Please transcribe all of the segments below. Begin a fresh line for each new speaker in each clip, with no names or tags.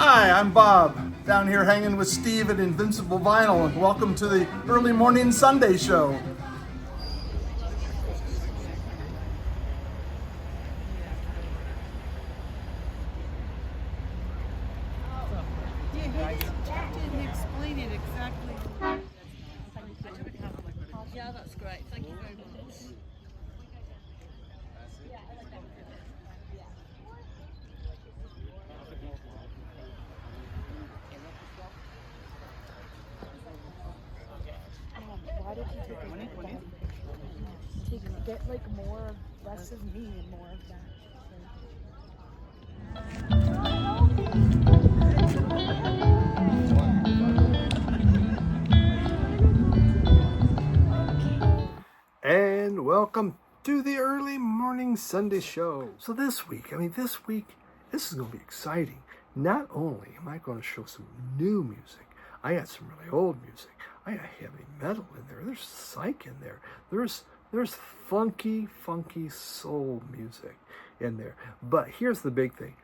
Hi, I'm Bob, down here hanging with Steve at Invincible Vinyl, and welcome to the Early Morning Sunday Show.
Didn't explain it exactly. Yeah, that's great. Thank you very much.
Why did you take get like more, less of me and more of that?
And welcome to the Early Morning Sunday Show. So this week, this is going to be exciting. Not only am I going to show some new music, I got some really old music. I got heavy metal in there. There's psych in there. There's funky soul music in there. But here's the big thing.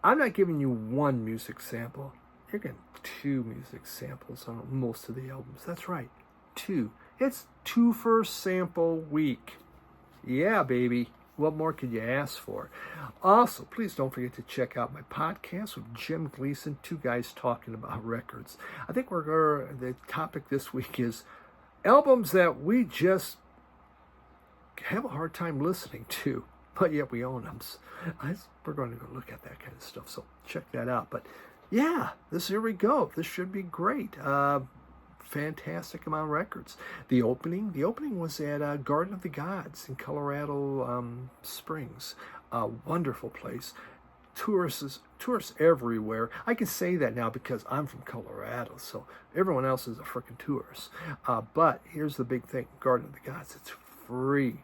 I'm not giving you one music sample. You're getting two music samples on most of the albums. That's right, two. It's 2 first sample week. Yeah, baby. What more could you ask for? Also, please don't forget to check out my podcast with Jim Gleason, two guys talking about records. I think the topic this week is albums that we just have a hard time listening to, but yet we own them. We're going to go look at that kind of stuff, so check that out. But yeah, here we go. This should be great. Fantastic amount of records. The opening was at Garden of the Gods in Colorado Springs. A wonderful place. Tourists everywhere. I can say that now because I'm from Colorado, so everyone else is a freaking tourist. But here's the big thing: Garden of the Gods. It's free,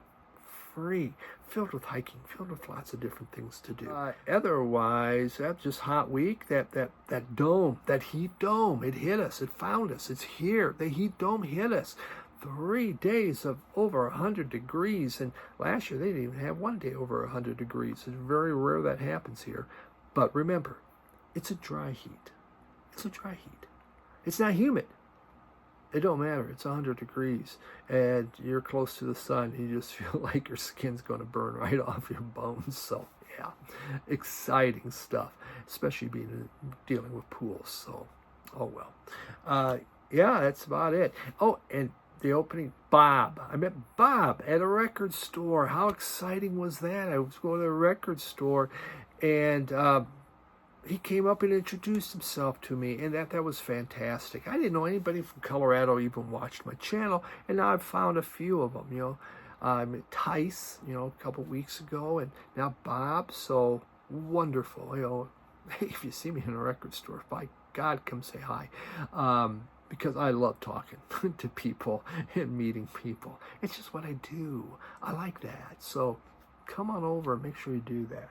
filled with hiking, filled with lots of different things to do. Otherwise, that's just hot week. That dome, that heat dome, it hit us, it found us, it's here. The heat dome hit us. 3 days of over 100 degrees, and last year they didn't even have one day over 100 degrees. It's very rare that happens here. But remember, it's a dry heat. It's not humid. It don't matter. It's 100 degrees, and you're close to the sun. You just feel like your skin's going to burn right off your bones. So, yeah, exciting stuff, especially dealing with pools. So, oh well. Yeah, that's about it. Oh, and the opening, Bob. I met Bob at a record store. How exciting was that? I was going to a record store, and he came up and introduced himself to me, and that was fantastic. I didn't know anybody from Colorado even watched my channel, and now I've found a few of them. I met Tice, a couple weeks ago, and now Bob. So wonderful. Hey, if you see me in a record store, by God, come say hi, because I love talking to people and meeting people. It's just what I do. I like that. So come on over and make sure you do that.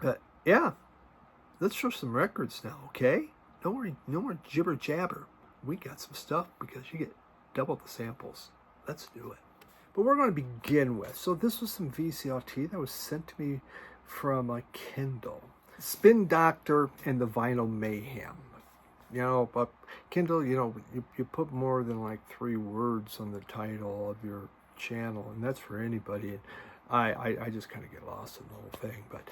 But yeah, let's show some records now, okay? No more jibber jabber. We got some stuff because you get double the samples. Let's do it. But we're going to begin with. So this was some VCLT that was sent to me from a Kindle. Spin Doctor and the Vinyl Mayhem. But Kindle, you put more than like 3 words on the title of your channel, and that's for anybody. And I just kind of get lost in the whole thing. But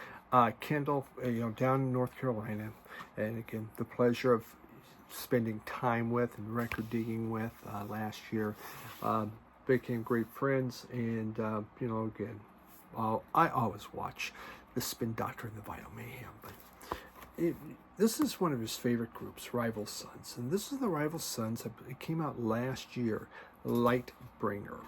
Kindle, down in North Carolina, and again, the pleasure of spending time with and record digging with last year, became great friends, and again, I always watch the Spin Doctor and the Vinyl Mayhem, but this is one of his favorite groups, Rival Sons, and this is the Rival Sons. It came out last year, Lightbringer.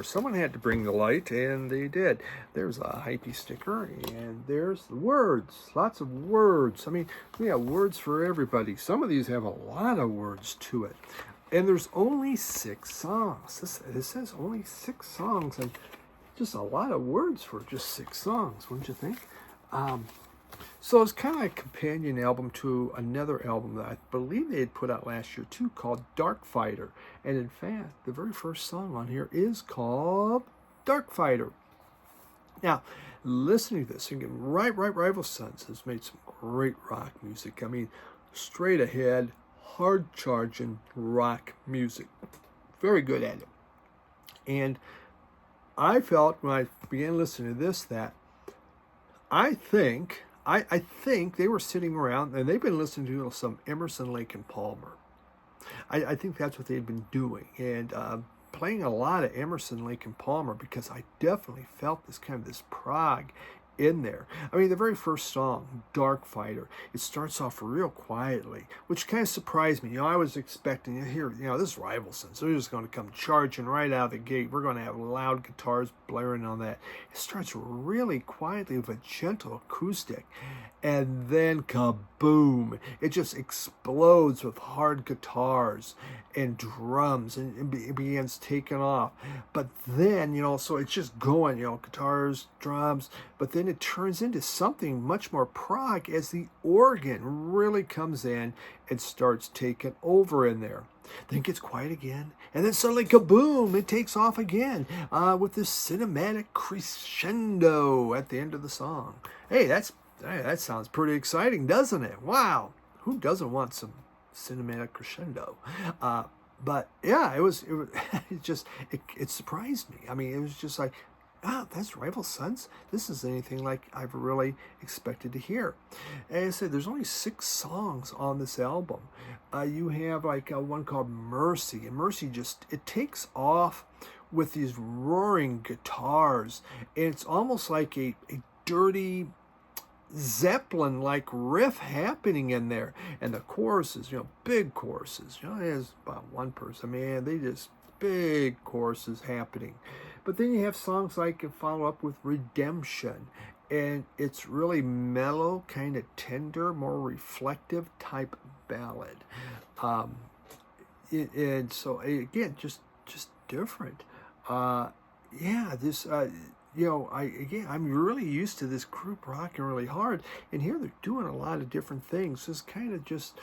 Someone had to bring the light, and they did. There's a hypey sticker, and there's the words. Lots of words. We have words for everybody. Some of these have a lot of words to it. And there's only 6 songs. This says only 6 songs, and just a lot of words for just 6 songs, wouldn't you think? So it's kind of like a companion album to another album that I believe they had put out last year too, called Dark Fighter. And in fact, the very first song on here is called Dark Fighter. Now, listening to this, again, Rival Sons has made some great rock music. I mean, straight ahead, hard charging rock music. Very good at it. And I felt when I began listening to this that I think they were sitting around and they've been listening to some Emerson, Lake and Palmer. I think that's what they've been doing, and playing a lot of Emerson, Lake and Palmer, because I definitely felt this prog in there. I mean, the very first song, Dark Fighter, it starts off real quietly, which kind of surprised me. I was expecting to hear, this is Rival Sons, so they're just going to come charging right out of the gate. We're going to have loud guitars blaring on that. It starts really quietly with a gentle acoustic, and then kaboom! It just explodes with hard guitars and drums, and it begins taking off. But then, so it's just going, guitars, drums, but then it turns into something much more prog as the organ really comes in and starts taking over in there. Then it gets quiet again, and then suddenly kaboom, it takes off again with this cinematic crescendo at the end of the song. Hey, that sounds pretty exciting, doesn't it? Wow, who doesn't want some cinematic crescendo? But yeah, it surprised me. I mean, it was just like, wow, that's Rival Sons. This isn't anything like I've really expected to hear. And I said, there's only 6 songs on this album. You have one called Mercy, and Mercy it takes off with these roaring guitars, and it's almost like a dirty Zeppelin-like riff happening in there. And the choruses, big choruses. There's about one person, man, they just big choruses happening. But then you have songs like follow up with Redemption, and it's really mellow, kind of tender, more reflective type ballad. And so again, just different. I'm really used to this group rocking really hard, and here they're doing a lot of different things. It's kind of just,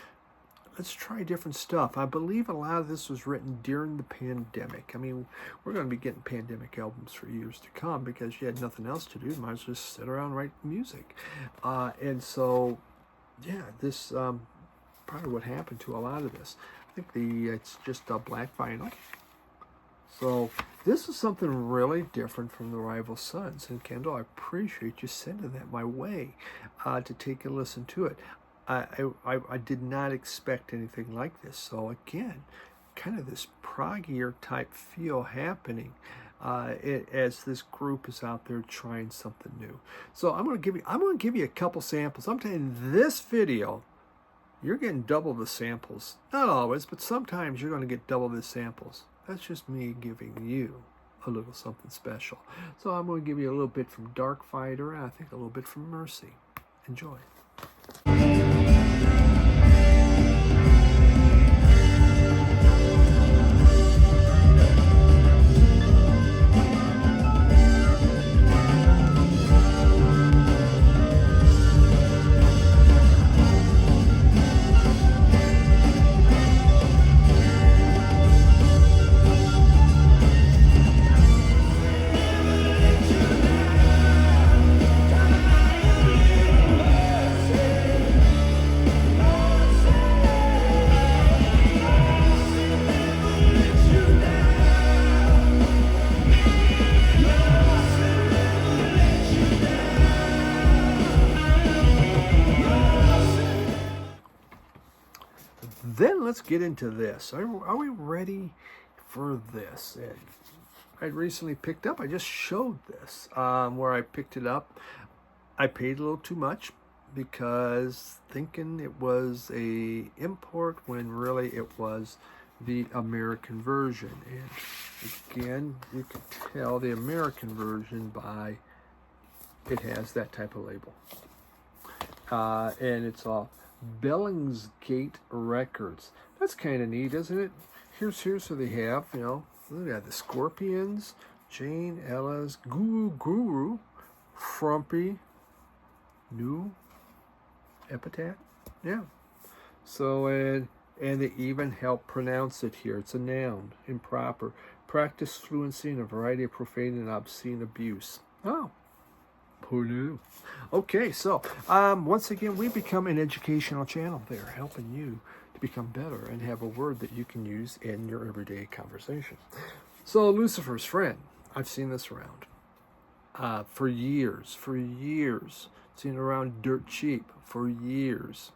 let's try different stuff. I believe a lot of this was written during the pandemic. I mean, we're going to be getting pandemic albums for years to come because you had nothing else to do. You might as well just sit around and write music. And so, this probably what happened to a lot of this. I think it's just a black vinyl. So this is something really different from the Rival Sons. And Kendall, I appreciate you sending that my way to take a listen to it. I did not expect anything like this. So again, kind of this proggier type feel happening as this group is out there trying something new. So I'm going to give you a couple samples. I'm telling you, this video, you're getting double the samples. Not always, but sometimes you're going to get double the samples. That's just me giving you a little something special. So I'm going to give you a little bit from Dark Fighter, and I think a little bit from Mercy. Enjoy. Then let's get into this. Are we ready for this? And I recently picked up, I just showed this, where I picked it up. I paid a little too much because thinking it was a import when really it was the American version. And again, you can tell the American version by it has that type of label. And it's all Billingsgate Records. That's kind of neat, isn't it? Here's who they have, Look at the Scorpions, Jane, Ella's, Guru, Frumpy, New, Epitaph. Yeah. So, and they even help pronounce it here. It's a noun, improper. Practice fluency in a variety of profane and obscene abuse. Oh, Who knew? Okay, so once again, we become an educational channel there, helping you to become better and have a word that you can use in your everyday conversation. So Lucifer's friend, I've seen this around for years. Seen it around dirt cheap for years.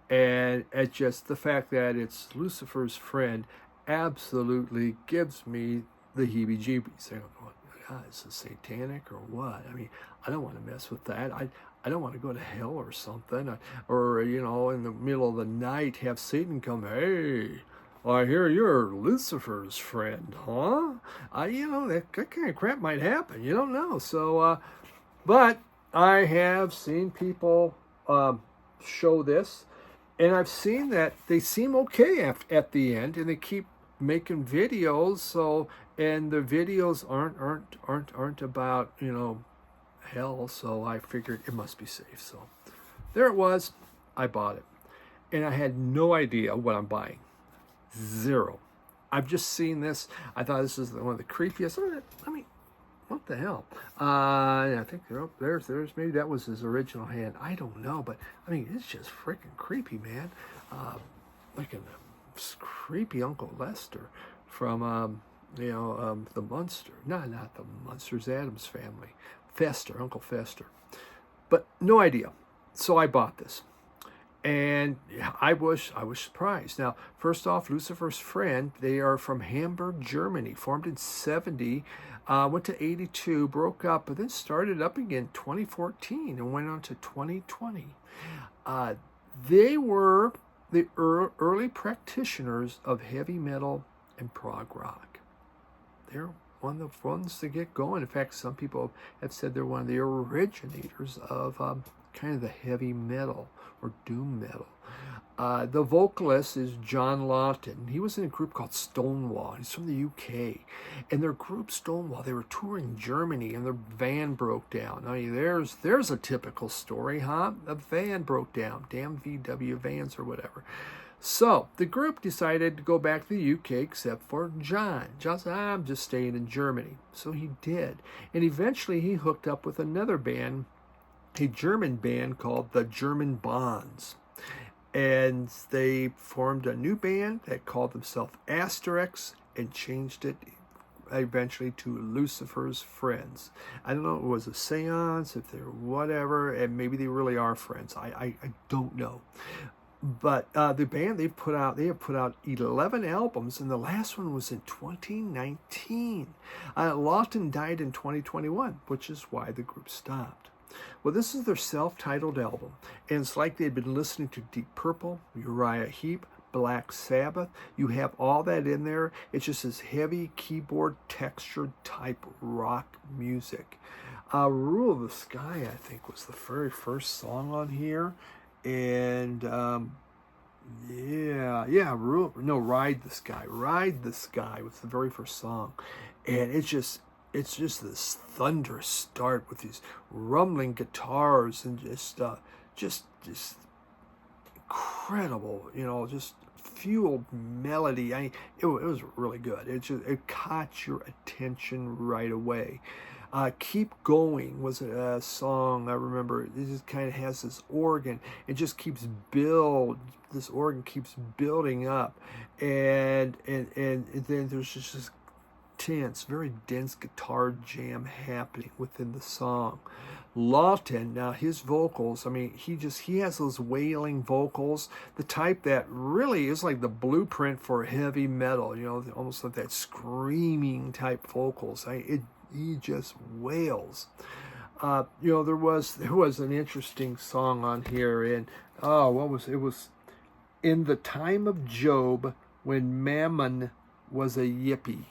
And it's just the fact that it's Lucifer's friend absolutely gives me the heebie-jeebies. I don't know, God, is this satanic or what? I mean, I don't want to mess with that. I don't want to go to hell or something. Or, you know, in the middle of the night have Satan come, hey, I hear you're Lucifer's friend, huh? You know, that kind of crap might happen. You don't know. So, but I have seen people show this, and I've seen that they seem okay at the end, and they keep making videos. So, and the videos aren't about, you know, hell. So I figured it must be safe. So there it was. I bought it, and I had no idea what I'm buying. Zero. I've just seen this. I thought this was one of the creepiest. I mean, what the hell? I think there's maybe that was his original hand. I don't know, but I mean, it's just freaking creepy, man. Like a creepy Uncle Lester from the Munster. No, not the Munsters, Addams Family. Fester, Uncle Fester. But no idea. So I bought this. And I was surprised. Now, first off, Lucifer's friend, they are from Hamburg, Germany, formed in 70, went to 82, broke up, but then started up again 2014 and went on to 2020. They were the early practitioners of heavy metal and prog rock. They're one of the ones to get going. In fact, some people have said they're one of the originators of kind of the heavy metal or doom metal. The vocalist is John Lawton. He was in a group called Stonewall. He's from the UK. And their group Stonewall, they were touring Germany and their van broke down. I mean, there's a typical story, huh? A van broke down. Damn VW vans or whatever. So the group decided to go back to the UK except for John. John said, I'm just staying in Germany. So he did. And eventually he hooked up with another band, a German band called the German Bonds. And they formed a new band that called themselves Asterix and changed it eventually to Lucifer's Friends. I don't know if it was a seance, if they're whatever, and maybe they really are friends. I don't know. But the band, they have put out 11 albums, and the last one was in 2019. Lawton died in 2021, which is why the group stopped. Well, this is their self-titled album, and it's like they'd been listening to Deep Purple, Uriah Heep, Black Sabbath. You have all that in there. It's just this heavy keyboard textured type rock music. Rule of the Sky, I think, was the very first song on here. And Ride the Sky. Ride the Sky was the very first song. And it's just this thunderous start with these rumbling guitars and just incredible, just fueled melody. I mean, it was really good. It caught your attention right away. Keep Going was a song I remember. It just kind of has this organ. It just keeps this organ keeps building up, and then there's just this tense, very dense guitar jam happening within the song. Lawton, now his vocals, I mean, he has those wailing vocals, the type that really is like the blueprint for heavy metal, almost like that screaming type vocals. He just wails. There was an interesting song on here, and it was In the Time of Job, when Mammon was a yippie.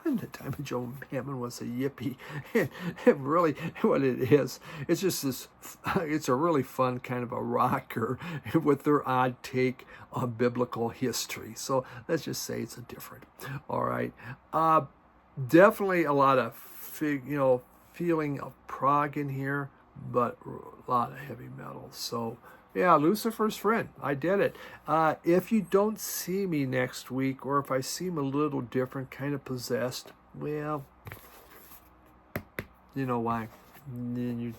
In the time of Job, Mammon was a yippie. And really, what it is, it's just it's a really fun kind of a rocker with their odd take on biblical history. So let's just say it's a different. All right. Definitely a lot of feeling of prog in here, but a lot of heavy metal. So yeah, Lucifer's Friend. I did it. If you don't see me next week, or if I seem a little different, kind of possessed, well, you know why. And then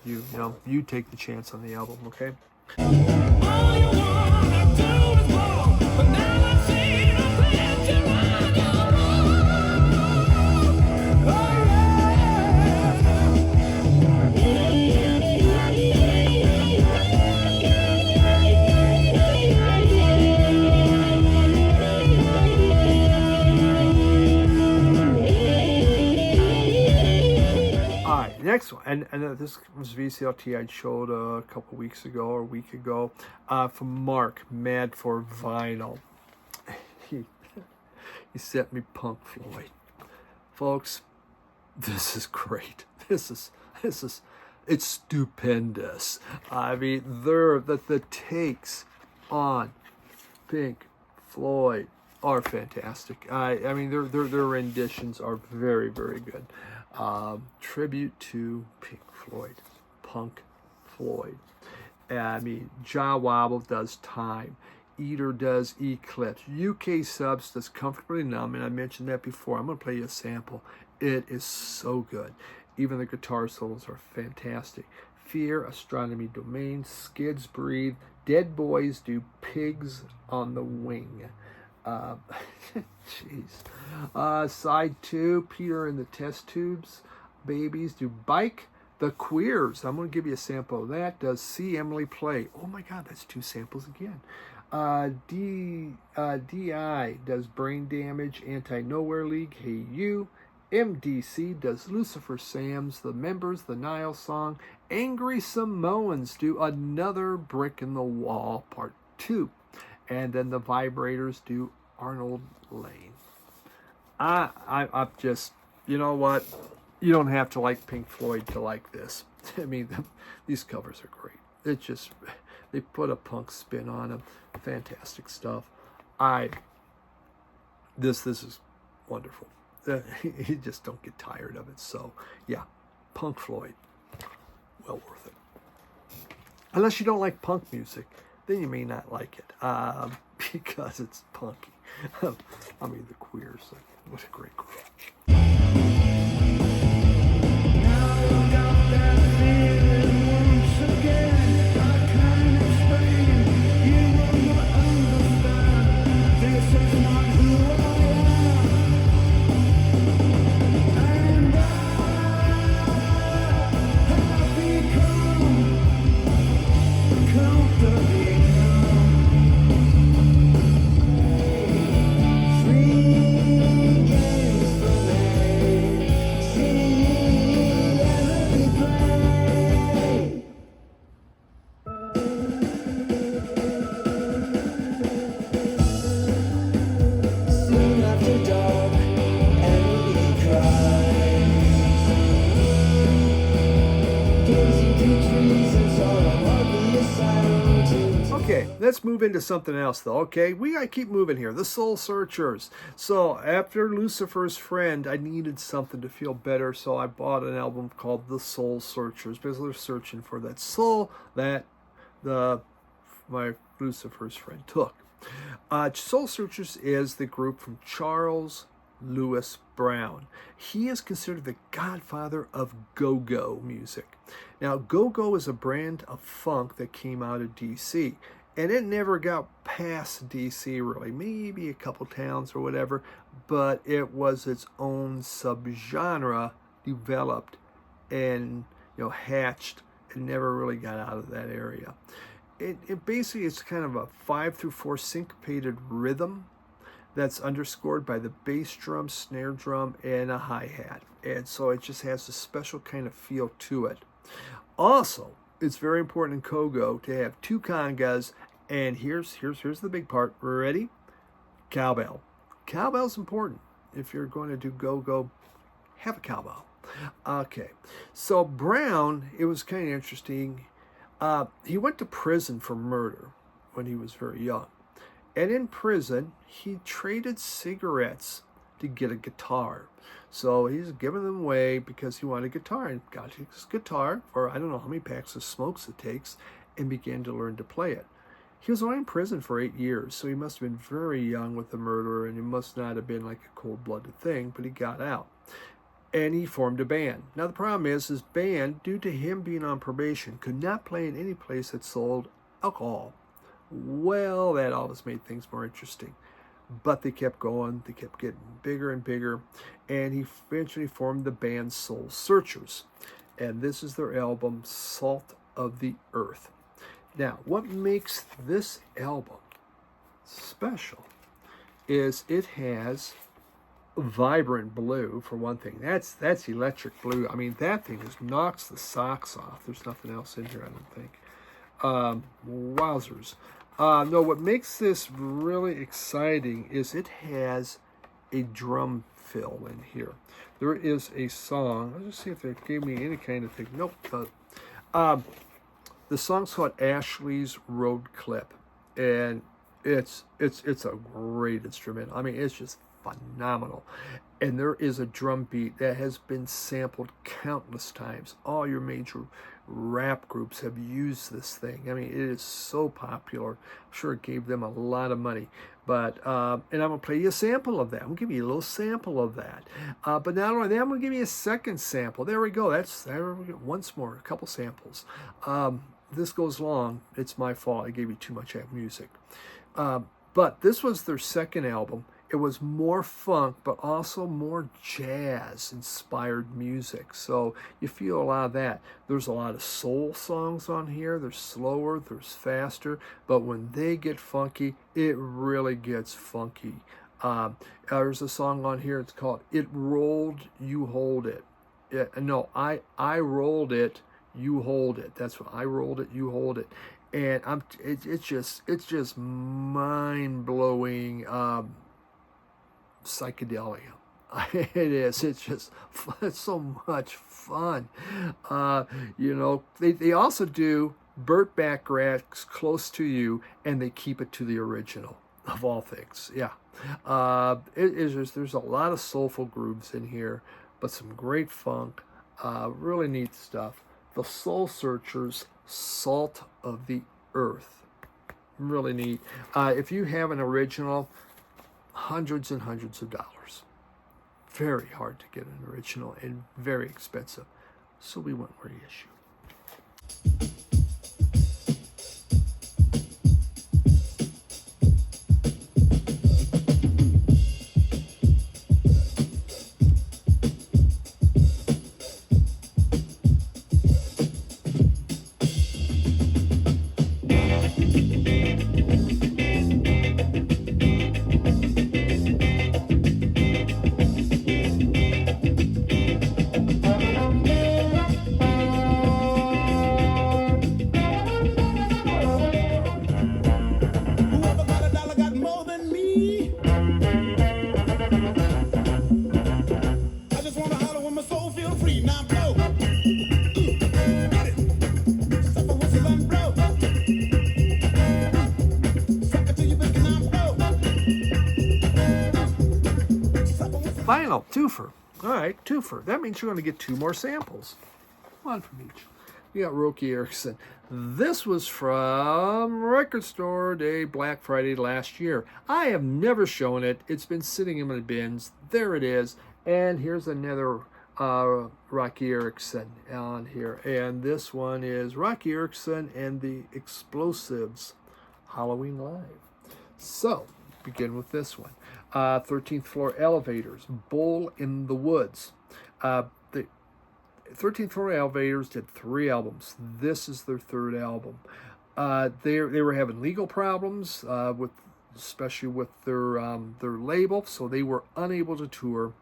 you take the chance on the album, okay? Next one, and this was VCLT I showed a couple weeks ago or a week ago from Mark, Mad for Vinyl. He sent me Punk Floyd. Folks, this is great. This is it's stupendous. I mean, the takes on Pink Floyd are fantastic. I mean, their renditions are very, very good. Tribute to Pink Floyd, Punk Floyd. I mean, Jah Wobble does Time. Eater does Eclipse. UK Subs does Comfortably Numb, and I mentioned that before. I'm going to play you a sample. It is so good. Even the guitar solos are fantastic. Fear, Astronomy Domain, Skids Breathe. Dead Boys do Pigs on the Wing. Jeez. Side 2, Peter and the Test Tubes. Babies do Bike. The Queers, I'm going to give you a sample of that, does See Emily Play. Oh my God, that's 2 samples again. DI does Brain Damage, Anti-Nowhere League, Hey You. MDC does Lucifer Sam's, The Members, The Nile Song. Angry Samoans do Another Brick in the Wall, Part 2. And then the Vibrators do Arnold Lane. I'm just, you know what? You don't have to like Pink Floyd to like this. I mean, these covers are great. It's just, they put a punk spin on them. Fantastic stuff. This is wonderful. You just don't get tired of it. So, yeah, Punk Floyd, well worth it. Unless you don't like punk music, then you may not like it because it's punky. I mean, the Queers, what a great group. Okay, let's move into something else, though. Okay, we gotta keep moving here. The Soul Searchers. So after Lucifer's Friend, I needed something to feel better, so I bought an album called The Soul Searchers because they're searching for that soul that my Lucifer's Friend took. Soul Searchers is the group from Charles Lewis Brown. He is considered the godfather of go-go music. Now, go-go is a brand of funk that came out of D.C., and it never got past D.C. really, maybe a couple towns or whatever, but it was its own subgenre developed and hatched and never really got out of that area. It basically is kind of a 5/4 syncopated rhythm that's underscored by the bass drum, snare drum, and a hi-hat. And so it just has a special kind of feel to it. Also, it's very important in Kogo to have 2 congas, and here's the big part. Ready? Cowbell. Cowbell's important. If you're going to do go-go, have a cowbell. Okay, so Brown, it was kind of interesting. He went to prison for murder when he was very young. And in prison, he traded cigarettes to get a guitar. So he's giving them away because he wanted a guitar, and got his guitar for I don't know how many packs of smokes it takes, and began to learn to play it. He was only in prison for 8 years, so he must have been very young with the murder, and it must not have been like a cold-blooded thing, but he got out. and he formed a band. Now the problem is his band, due to him being on probation, could not play in any place that sold alcohol. Well, that always made things more interesting. But they kept going, they kept getting bigger and bigger, and he eventually formed the band Soul Searchers. And this is their album, Salt of the Earth. Now, what makes this album special is it has vibrant blue, for one thing. That's electric blue. I mean, that thing just knocks the socks off. There's nothing else in here, I don't think. Wowzers. No, what makes this really exciting is it has a drum fill in here. There is a song. Let's just see if they gave me any kind of thing. Nope. The song's called Ashley's Road Clip, and it's a great instrument. I mean, it's just phenomenal. And there is a drum beat that has been sampled countless times. All your major rap groups have used this thing. I mean, it is so popular. I'm sure it gave them a lot of money. But and I'm gonna play you a sample of that. I'm gonna give you a little sample of that. But not only that, I'm gonna give you a second sample. There we go. There we go. Once more, a couple samples. This goes long. It's my fault. I gave you too much music. But this was their second album. It was more funk, but also more jazz-inspired music. So you feel a lot of that. There's a lot of soul songs on here. There's slower, there's faster. But when they get funky, it really gets funky. There's a song on here. It's called "It Rolled, You Hold It." I rolled it, you hold it. That's what I rolled it, you hold it. And it's just mind-blowing. Psychedelia. It is. It's so much fun. They also do Burt Bacharach's "Close to You," and they keep it to the original of all things. Yeah. There's a lot of soulful grooves in here, but some great funk. Really neat stuff. The Soul Searchers, Salt of the Earth. Really neat. If you have an original, hundreds and hundreds of dollars. Very hard to get an original and very expensive. So we went reissue. Final twofer. All right, twofer. That means you're going to get two more samples. One from each. We got Roky Erickson. This was from Record Store Day, Black Friday last year. I have never shown it. It's been sitting in my bins. There it is. And here's another Roky Erickson on here. And this one is Roky Erickson and the Explosives, Halloween Live. So, begin with this one. 13th Floor Elevators, Bull in the Woods. The 13th Floor Elevators did 3 albums. This is their 3rd album. They were having legal problems, especially with their label, so they were unable to tour.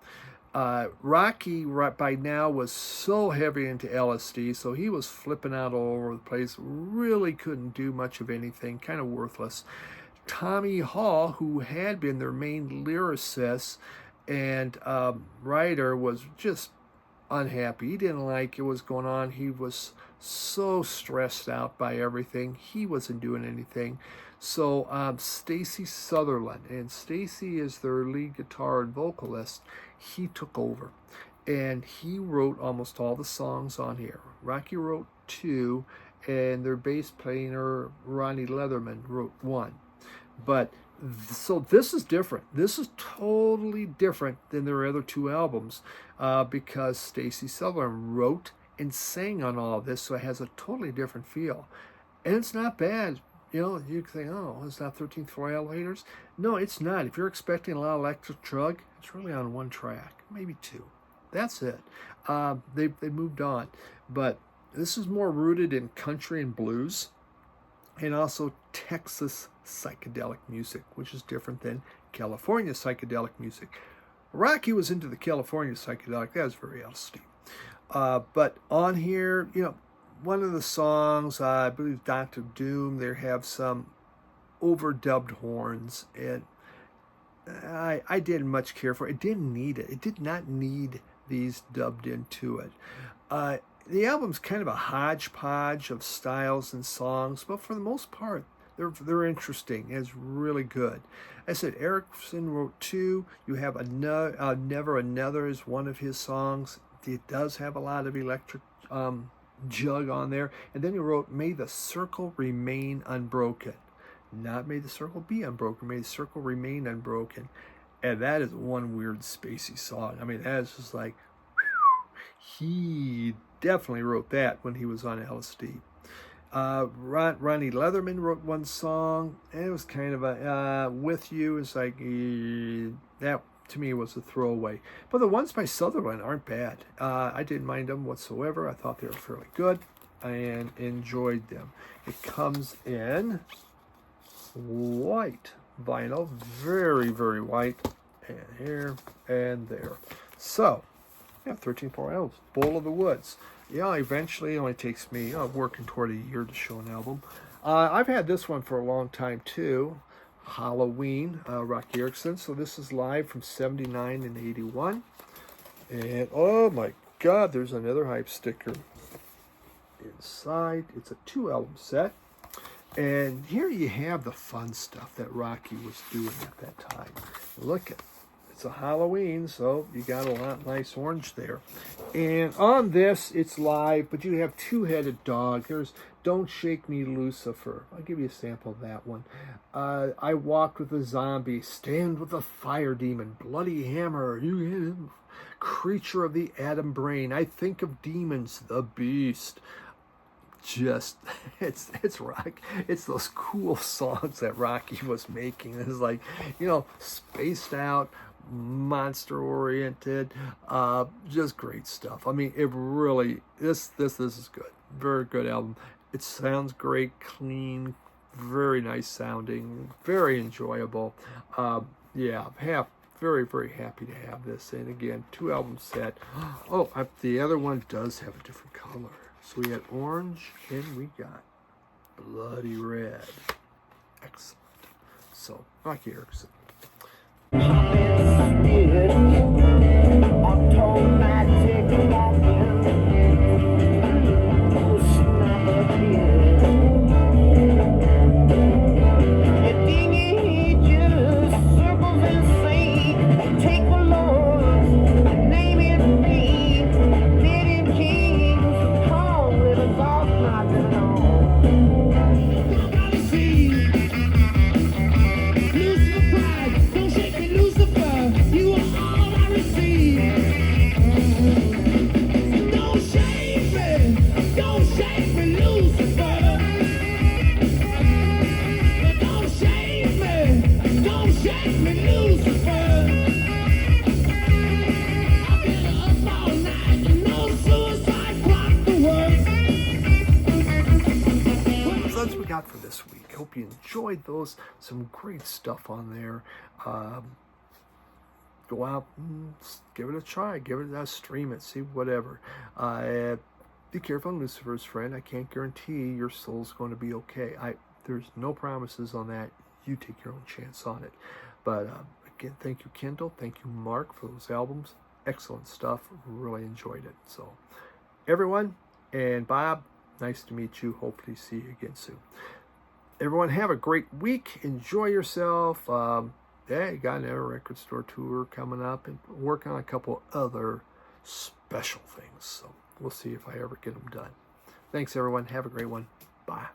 Rocky by now was so heavy into LSD, so he was flipping out all over the place. Really couldn't do much of anything, kind of worthless. Tommy Hall, who had been their main lyricist and writer, was just unhappy. He didn't like what was going on. He was so stressed out by everything. He wasn't doing anything. So Stacy Sutherland, and Stacy is their lead guitar and vocalist, he took over. And he wrote almost all the songs on here. Rocky wrote 2, and their bass player, Ronnie Leatherman, wrote 1. But So this is different. This is totally different than their other two albums because Stacey Sutherland wrote and sang on all of this, so it has a totally different feel. And it's not bad. You know, you think, oh, it's not 13th Floor Elevators. No, it's not. If you're expecting a lot of electric drug, it's really on one track, maybe two. That's it. They moved on. But this is more rooted in country and blues and also Texas psychedelic music, which is different than California psychedelic music. Rocky was into the California psychedelic. That was very out of steam. But on here, you know, one of the songs, I believe Dr. Doom, they have some overdubbed horns, and I didn't much care for it. It didn't need it. It did not need these dubbed into it. The album's kind of a hodgepodge of styles and songs, but for the most part, they're interesting. It's really good. I said Erickson wrote two. You have Never Another is one of his songs. It does have a lot of electric jug on there. And then he wrote May the Circle Remain Unbroken. Not May the Circle Be Unbroken, May the Circle Remain Unbroken. And that is one weird spacey song. I mean, that is just like, whew, he definitely wrote that when he was on LSD. Ronnie Leatherman wrote one song, and it was kind of a With You. It's like, that to me was a throwaway. But the ones by Sutherland aren't bad. I didn't mind them whatsoever. I thought they were fairly good and enjoyed them. It comes in white vinyl, very, very white, and here and there. So, yeah, 13.4 albums, Bowl of the Woods. Yeah, eventually it only takes me working toward a year to show an album. I've had this one for a long time too. Halloween, Rocky Erickson. So this is live from 79 and 81. And oh my God, there's another hype sticker inside. It's a 2-album set. And here you have the fun stuff that Rocky was doing at that time. Look at it. It's a Halloween, so you got a lot nice orange there. And on this, it's live, but you have Two-Headed Dog. There's Don't Shake Me, Lucifer. I'll give you a sample of that one. I Walked with a Zombie, Stand with a Fire Demon, Bloody Hammer, You Creature of the Atom Brain, I Think of Demons, The Beast. Just, it's rock. It's those cool songs that Rocky was making. It's like, you know, spaced out, monster oriented, just great stuff. I mean, it really, this is good. Very good album. It sounds great, clean, very nice sounding, very enjoyable. Yeah, very, very happy to have this. And again, 2-album set. Oh, the other one does have a different color. So we had orange and we got bloody red. Excellent. So, Rocky Erickson. For this week. I hope you enjoyed those. Some great stuff on there. Go out, give it a try, give it a stream it, see whatever. Be careful, Lucifer's friend. I can't guarantee your soul's going to be okay. There's no promises on that. You take your own chance on it. But again, thank you, Kendall. Thank you, Mark, for those albums. Excellent stuff. Really enjoyed it. So, everyone, and Bob, nice to meet you. Hopefully see you again soon. Everyone have a great week. Enjoy yourself. Yeah, you got another record store tour coming up and working on a couple other special things. So we'll see if I ever get them done. Thanks, everyone. Have a great one. Bye.